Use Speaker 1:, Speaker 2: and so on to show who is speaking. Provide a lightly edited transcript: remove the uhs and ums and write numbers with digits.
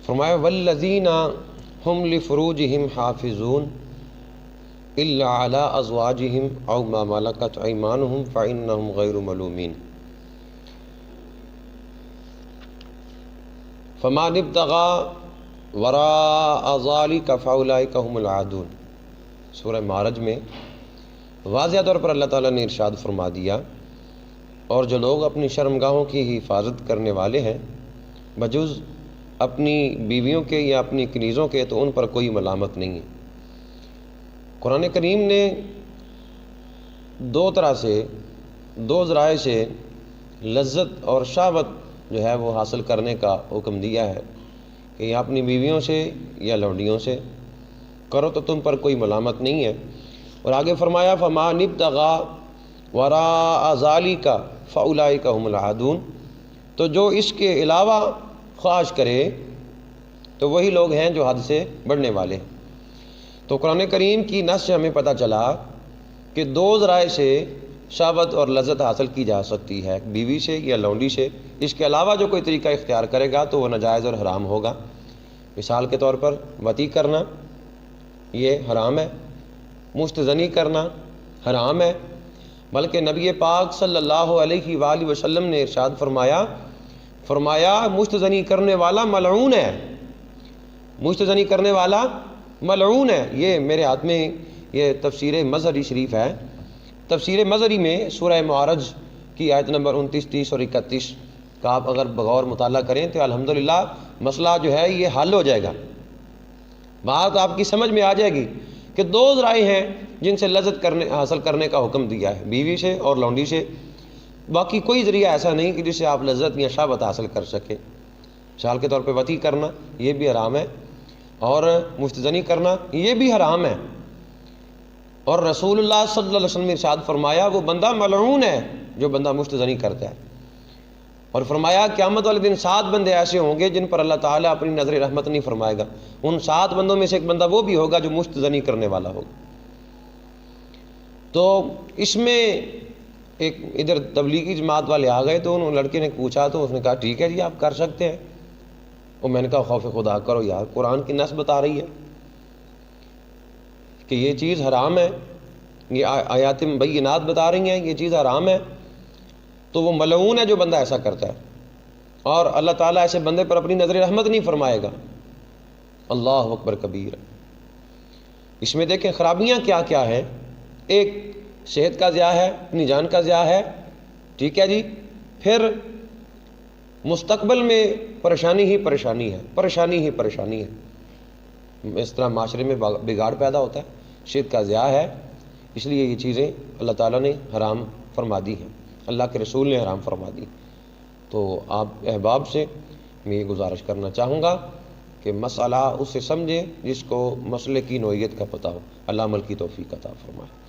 Speaker 1: فرمایا والذین هم لفروجہم حافظون الا علی ازواجہم او ما ملکت ایمانہم فانہم غیر ملومین فمن ابتغى وراء ذلك فاولئک هم العادون۔ سورہ معرج میں واضح طور پر اللہ تعالیٰ نے ارشاد فرما دیا، اور جو لوگ اپنی شرمگاہوں کی حفاظت کرنے والے ہیں بجز اپنی بیویوں کے یا اپنی کنیزوں کے، تو ان پر کوئی ملامت نہیں ہے۔ قرآن کریم نے دو طرح سے، دو ذرائع سے لذت اور شہوت جو ہے وہ حاصل کرنے کا حکم دیا ہے کہ یا اپنی بیویوں سے یا لونڈیوں سے کرو تو تم پر کوئی ملامت نہیں ہے۔ اور آگے فرمایا فَمَنِ ابْتَغَىٰ وَرَاءَ ذَلِكَ فَأُولَٰئِكَ هُمُ الْعَادُونَ، تو جو اس کے علاوہ خواہش کرے تو وہی لوگ ہیں جو حد سے بڑھنے والے ہیں۔ تو قرآن کریم کی نص سے ہمیں پتہ چلا کہ دو ذرائع سے شہوت اور لذت حاصل کی جا سکتی ہے، بیوی سے یا لونڈی سے۔ اس کے علاوہ جو کوئی طریقہ اختیار کرے گا تو وہ ناجائز اور حرام ہوگا۔ مثال کے طور پر وطی کرنا یہ حرام ہے، مشت زنی کرنا حرام ہے، بلکہ نبی پاک صلی اللہ علیہ وآلہ وسلم نے ارشاد فرمایا مشت زنی کرنے والا ملعون ہے، مشت زنی کرنے والا ملعون ہے۔ یہ میرے ہاتھ میں یہ تفسیر مظہری شریف ہے۔ تفسیر مظہری میں سورہ معرج کی آیت نمبر 29، 30 اور 31 کا آپ اگر بغور مطالعہ کریں تو الحمدللہ مسئلہ جو ہے یہ حل ہو جائے گا، بات آپ کی سمجھ میں آ جائے گی کہ دو ذرائع ہیں جن سے لذت حاصل کرنے کا حکم دیا ہے، بیوی سے اور لونڈی سے۔ باقی کوئی ذریعہ ایسا نہیں کہ جس سے آپ لذت یا شہوت حاصل کر سکیں۔ مثال کے طور پہ وطی کرنا یہ بھی حرام ہے، اور مشت زنی کرنا یہ بھی حرام ہے۔ اور رسول اللہ صلی اللہ علیہ وسلم نے ارشاد فرمایا وہ بندہ ملعون ہے جو بندہ مشت زنی کرتا ہے، اور فرمایا قیامت والے دن 7 بندے ایسے ہوں گے جن پر اللہ تعالیٰ اپنی نظر رحمت نہیں فرمائے گا۔ ان 7 بندوں میں سے ایک بندہ وہ بھی ہوگا جو مشت زنی کرنے والا ہوگا۔ تو اس میں ایک ادھر تبلیغی جماعت والے آ گئے تو ان لڑکے نے پوچھا تو اس نے کہا ٹھیک ہے جی آپ کر سکتے ہیں۔ اور میں نے کہا خوف خدا کرو یار، قرآن کی نص بتا رہی ہے کہ یہ چیز حرام ہے، یہ آیات بینات بتا رہی ہیں یہ چیز حرام ہے، تو وہ ملعون ہے جو بندہ ایسا کرتا ہے، اور اللہ تعالیٰ ایسے بندے پر اپنی نظر رحمت نہیں فرمائے گا۔ اللہ اکبر کبیر۔ اس میں دیکھیں خرابیاں کیا کیا ہیں۔ ایک صحت کا ضیاع ہے، اپنی جان کا ضیاع ہے، ٹھیک ہے جی، پھر مستقبل میں پریشانی ہی پریشانی ہے، پریشانی ہی پریشانی ہے، اس طرح معاشرے میں بگاڑ پیدا ہوتا ہے، صحت کا ضیاع ہے۔ اس لیے یہ چیزیں اللہ تعالیٰ نے حرام فرما دی ہیں، اللہ کے رسول نے حرام فرما دی۔ تو آپ احباب سے میں یہ گزارش کرنا چاہوں گا کہ مسئلہ اسے سمجھے جس کو مسئلے کی نوعیت کا پتہ ہو۔ اللہ عمل کی توفیق عطا فرمائے۔